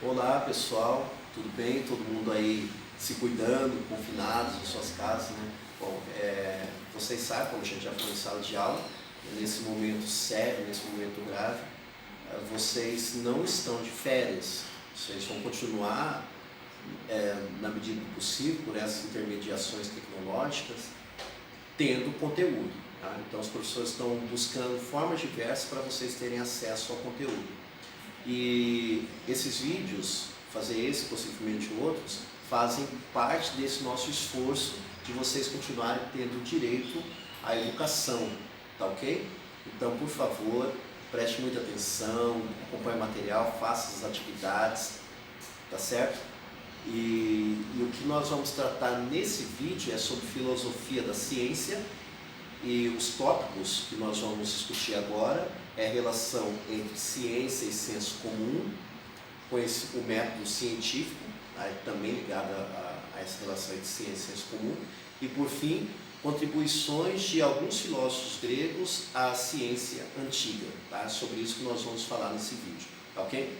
Olá pessoal, tudo bem? Todo mundo aí se cuidando, confinados em suas casas, né? Bom, vocês sabem, como a gente já falou em sala de aula, nesse momento sério, nesse momento grave, vocês não estão de férias, vocês vão continuar, na medida do possível, por essas intermediações tecnológicas, tendo conteúdo. Tá? Então os professores estão buscando formas diversas para vocês terem acesso ao conteúdo. E esses vídeos, fazer esse, possivelmente outros, fazem parte desse nosso esforço de vocês continuarem tendo direito à educação, tá ok? Então, por favor, preste muita atenção, acompanhe o material, faça as atividades, tá certo? E o que nós vamos tratar nesse vídeo é sobre filosofia da ciência, e os tópicos que nós vamos discutir agora é a relação entre ciência e senso comum, com o método científico, também ligado a essa relação entre ciência e senso comum, e por fim, contribuições de alguns filósofos gregos à ciência antiga. Tá? Sobre isso que nós vamos falar nesse vídeo, tá ok?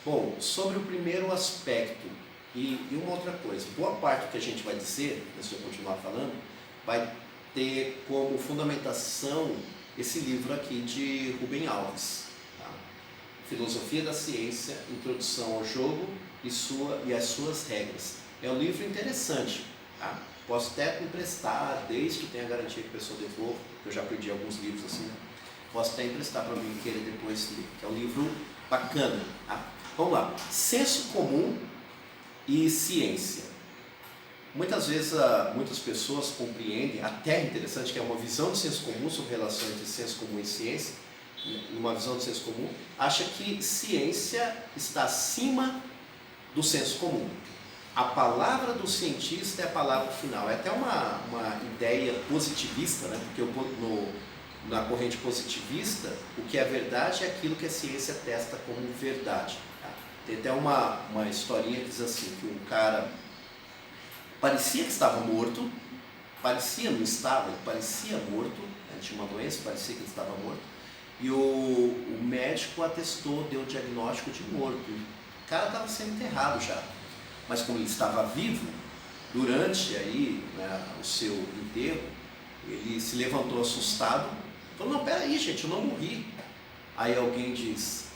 Bom, sobre o primeiro aspecto, e uma outra coisa, boa parte do que a gente vai dizer, antes de eu continuar falando, vai ter como fundamentação esse livro aqui de Rubem Alves, tá? Filosofia da Ciência, Introdução ao Jogo e as Suas Regras. É um livro interessante, tá? Posso até emprestar, desde que tenha garantia que a pessoa devolva, porque eu já perdi alguns livros assim, né? Posso até emprestar para mim querer depois ler, que é um livro bacana, tá? Vamos lá, senso comum e ciência. Muitas vezes, muitas pessoas compreendem, até é interessante, que é uma visão de senso comum sobre relações entre senso comum e ciência, numa visão de senso comum, acha que ciência está acima do senso comum. A palavra do cientista é a palavra final. É até uma ideia positivista, né? Porque na corrente positivista, o que é verdade é aquilo que a ciência testa como verdade. Tá? Tem até uma historinha que diz assim, que um cara parecia que estava morto, não estava, ele parecia morto, ele tinha uma doença, parecia que ele estava morto, e o médico atestou, deu o diagnóstico de morto. O cara estava sendo enterrado já, mas como ele estava vivo, durante aí, né, o seu enterro, ele se levantou assustado, falou, não, peraí gente, eu não morri. Aí alguém diz,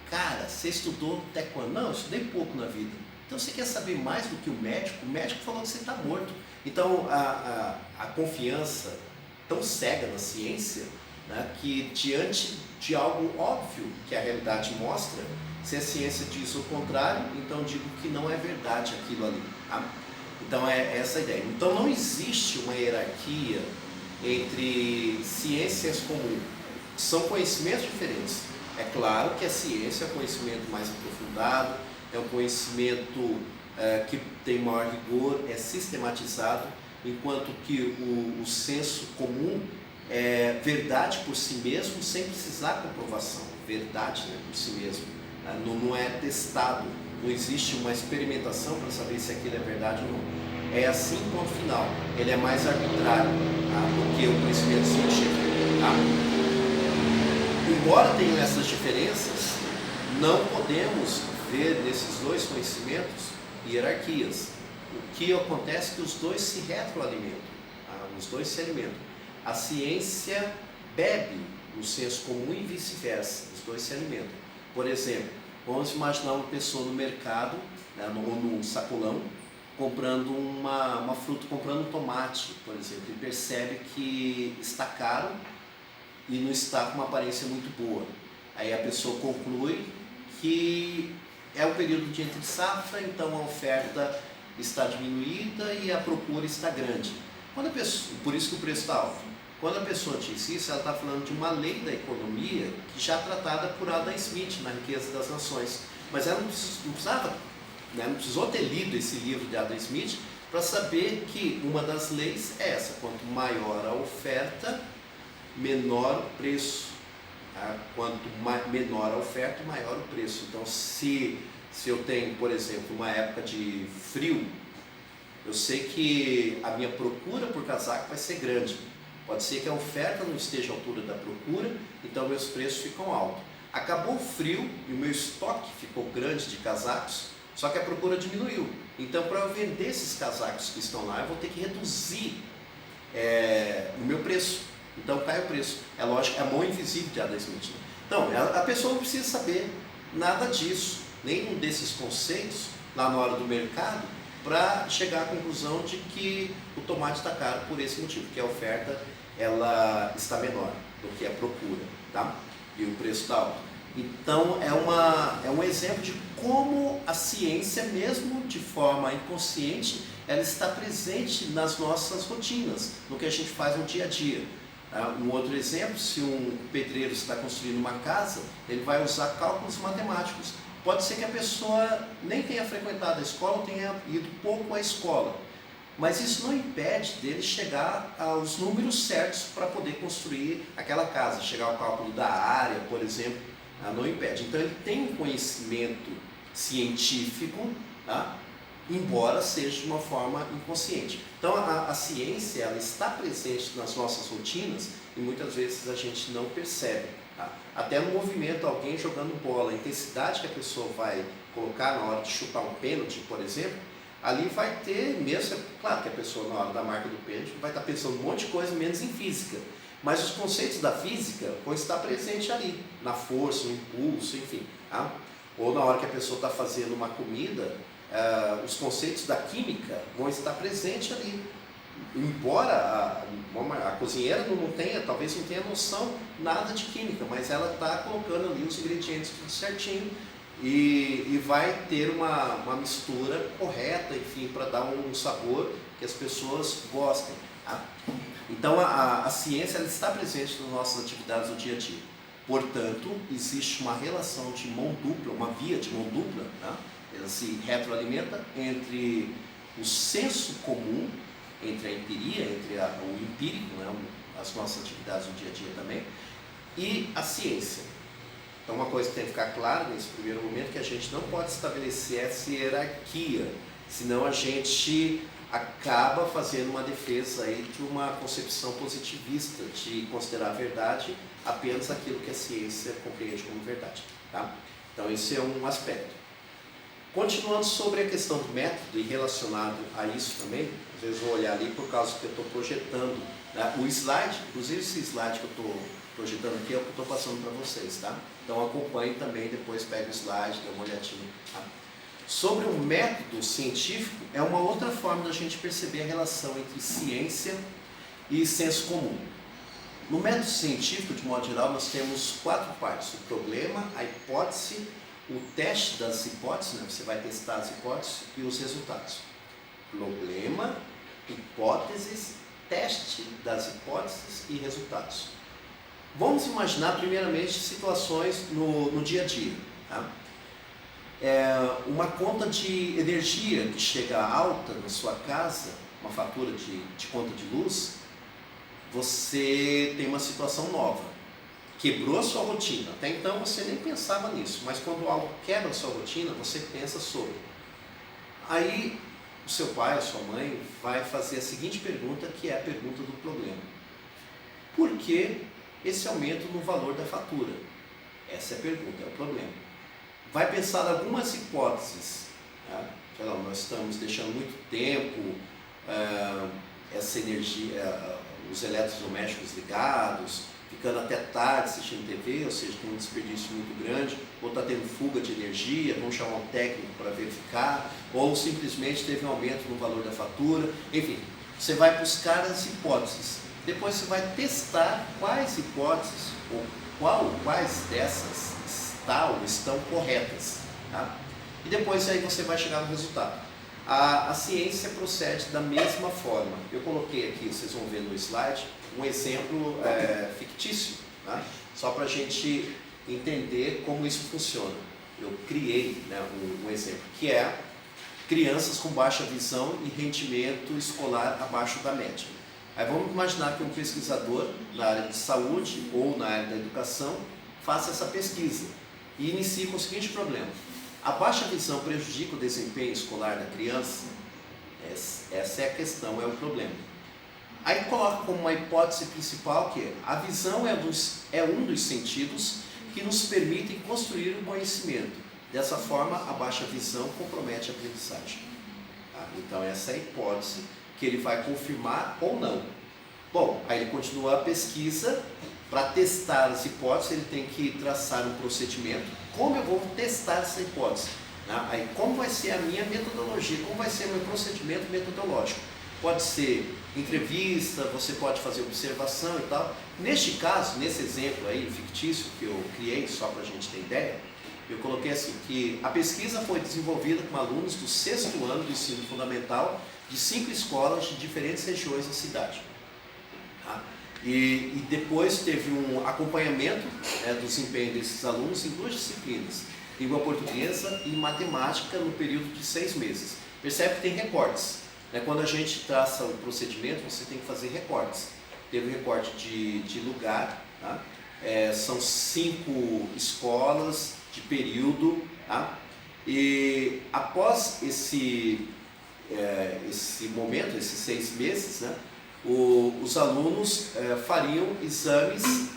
cara, você estudou até quando? Não, eu estudei pouco na vida. Então você quer saber mais do que o médico falou que você está morto. Então a confiança tão cega na ciência, né, que diante de algo óbvio que a realidade mostra, se a ciência diz o contrário, então digo que não é verdade aquilo ali. Tá? Então é essa a ideia. Então não existe uma hierarquia entre ciência e senso comum. São conhecimentos diferentes. É claro que a ciência é um conhecimento mais aprofundado, é um conhecimento que tem maior rigor, é sistematizado, enquanto que o senso comum é verdade por si mesmo, sem precisar comprovação, verdade, né, por si mesmo, não é testado, não existe uma experimentação para saber se aquilo é verdade ou não. É assim, ponto final, ele é mais arbitrário, tá, do que o conhecimento científico. Tá? Embora tenham essas diferenças, não podemos ver nesses dois conhecimentos hierarquias. O que acontece é que os dois se retroalimentam, tá? Os dois se alimentam. A ciência bebe no senso comum e vice-versa, os dois se alimentam. Por exemplo, vamos imaginar uma pessoa no mercado, né, ou num sacolão, comprando uma fruta, comprando um tomate, por exemplo, e percebe que está caro e não está com uma aparência muito boa. Aí a pessoa conclui que é o período de entre safra, então a oferta está diminuída e a procura está grande. Por isso que o preço está alto. Quando a pessoa diz isso, ela está falando de uma lei da economia que já é tratada por Adam Smith na Riqueza das Nações. Mas ela não precisou ter lido esse livro de Adam Smith para saber que uma das leis é essa: quanto maior a oferta, menor o preço. Tá? Quanto menor a oferta, maior o preço. Então, se eu tenho, por exemplo, uma época de frio, eu sei que a minha procura por casaco vai ser grande. Pode ser que a oferta não esteja à altura da procura, então meus preços ficam altos. Acabou o frio e o meu estoque ficou grande de casacos, só que a procura diminuiu. Então, para eu vender esses casacos que estão lá, eu vou ter que reduzir o meu preço. Então, cai o preço. É lógico, é a mão invisível de Adam Smith. Né? Então, a pessoa não precisa saber nada disso, nenhum desses conceitos lá na hora do mercado, para chegar à conclusão de que o tomate está caro por esse motivo, que a oferta ela está menor do que a procura, tá? E o preço está alto. Então é um exemplo de como a ciência, mesmo de forma inconsciente, ela está presente nas nossas rotinas, no que a gente faz no dia a dia. Um outro exemplo, se um pedreiro está construindo uma casa, ele vai usar cálculos matemáticos. Pode ser que a pessoa nem tenha frequentado a escola ou tenha ido pouco à escola, mas isso não impede dele chegar aos números certos para poder construir aquela casa, chegar ao cálculo da área, por exemplo, não impede. Então ele tem um conhecimento científico, tá? Embora seja de uma forma inconsciente. Então a ciência ela está presente nas nossas rotinas e muitas vezes a gente não percebe. Tá? Até no movimento, alguém jogando bola, a intensidade que a pessoa vai colocar na hora de chutar um pênalti, por exemplo, ali vai ter mesmo, claro que a pessoa na hora da marca do pênalti vai estar pensando um monte de coisa, menos em física, mas os conceitos da física vão estar presentes ali, na força, no impulso, enfim. Tá? Ou na hora que a pessoa está fazendo uma comida, os conceitos da química vão estar presentes ali. Embora a cozinheira não tenha, talvez não tenha noção nada de química, mas ela está colocando ali os ingredientes tudo certinho e vai ter uma mistura correta, enfim, para dar um sabor que as pessoas gostem. Tá? Então a ciência ela está presente nas nossas atividades do dia a dia. Portanto, existe uma relação de mão dupla, uma via de mão dupla, tá? Ela se retroalimenta entre o senso comum, entre a empiria, entre o empírico, né, as nossas atividades do dia a dia também, e a ciência. Então uma coisa que tem que ficar clara nesse primeiro momento, que a gente não pode estabelecer essa hierarquia, senão a gente acaba fazendo uma defesa aí de uma concepção positivista, de considerar a verdade apenas aquilo que a ciência compreende como verdade. Tá? Então esse é um aspecto. Continuando sobre a questão do método e relacionado a isso também, às vezes vou olhar ali por causa que eu estou projetando, né, o slide, inclusive esse slide que eu estou projetando aqui é o que eu estou passando para vocês, tá? Então acompanhe também, depois pega o slide, dê uma olhadinha. Tá? Sobre o método científico, é uma outra forma da gente perceber a relação entre ciência e senso comum. No método científico, de modo geral, nós temos 4 partes: o problema, a hipótese, o teste das hipóteses, né? Você vai testar as hipóteses e os resultados. Problema, hipóteses, teste das hipóteses e resultados. Vamos imaginar primeiramente situações no dia a dia. Tá? Uma conta de energia que chega alta na sua casa, uma fatura de conta de luz, você tem uma situação nova. Quebrou a sua rotina. Até então você nem pensava nisso, mas quando algo quebra a sua rotina, você pensa sobre. Aí o seu pai, a sua mãe, vai fazer a seguinte pergunta, que é a pergunta do problema. Por que esse aumento no valor da fatura? Essa é a pergunta, é o problema. Vai pensar algumas hipóteses. Tá? Sei lá, nós estamos deixando muito tempo essa energia, os eletrodomésticos ligados, ficando até tarde assistindo TV, ou seja, tem um desperdício muito grande, ou está tendo fuga de energia, vamos chamar um técnico para verificar, ou simplesmente teve um aumento no valor da fatura, enfim, você vai buscar as hipóteses, depois você vai testar quais hipóteses, ou quais dessas estão corretas, tá? E depois aí você vai chegar no resultado. A ciência procede da mesma forma. Eu coloquei aqui, vocês vão ver no slide, um exemplo fictício, tá? Só para a gente entender como isso funciona. Eu criei, né, um exemplo, que é crianças com baixa visão e rendimento escolar abaixo da média. Aí vamos imaginar que um pesquisador na área de saúde ou na área da educação faça essa pesquisa e inicie com o seguinte problema: a baixa visão prejudica o desempenho escolar da criança? Essa é a questão, é o problema. Aí coloca como uma hipótese principal que a visão é um dos sentidos que nos permitem construir o conhecimento. Dessa forma, a baixa visão compromete a aprendizagem. Tá? Então essa é a hipótese que ele vai confirmar ou não. Bom, aí ele continua a pesquisa. Para testar as hipóteses, ele tem que traçar um procedimento. Como eu vou testar essa hipótese? Aí, como vai ser a minha metodologia? Como vai ser o meu procedimento metodológico? Pode ser entrevista, você pode fazer observação e tal. Neste caso, nesse exemplo aí, fictício, que eu criei só para a gente ter ideia, eu coloquei assim, que a pesquisa foi desenvolvida com alunos do 6º ano do ensino fundamental de 5 escolas de diferentes regiões da cidade. Tá? E depois teve um acompanhamento do desempenho desses alunos em 2 disciplinas, língua portuguesa e matemática, no período de 6 meses. Percebe que tem recortes. Quando a gente traça o procedimento, você tem que fazer recortes. Teve um recorte de lugar, tá? São 5 escolas de período, tá? E após esse momento, esses 6 meses, né, os alunos fariam exames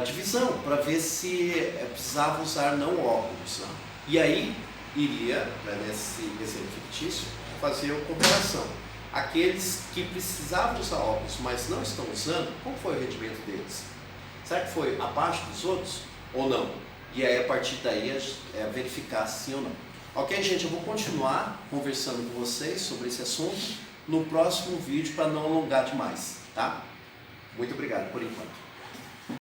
de visão para ver se precisava usar não óculos, né? E aí iria, nesse exemplo fictício, fazer a comparação. Aqueles que precisavam usar óculos, mas não estão usando, como foi o rendimento deles? Será que foi abaixo dos outros ou não? E aí, a partir daí, verificar sim ou não. Ok, gente? Eu vou continuar conversando com vocês sobre esse assunto no próximo vídeo, para não alongar demais, tá? Muito obrigado por enquanto.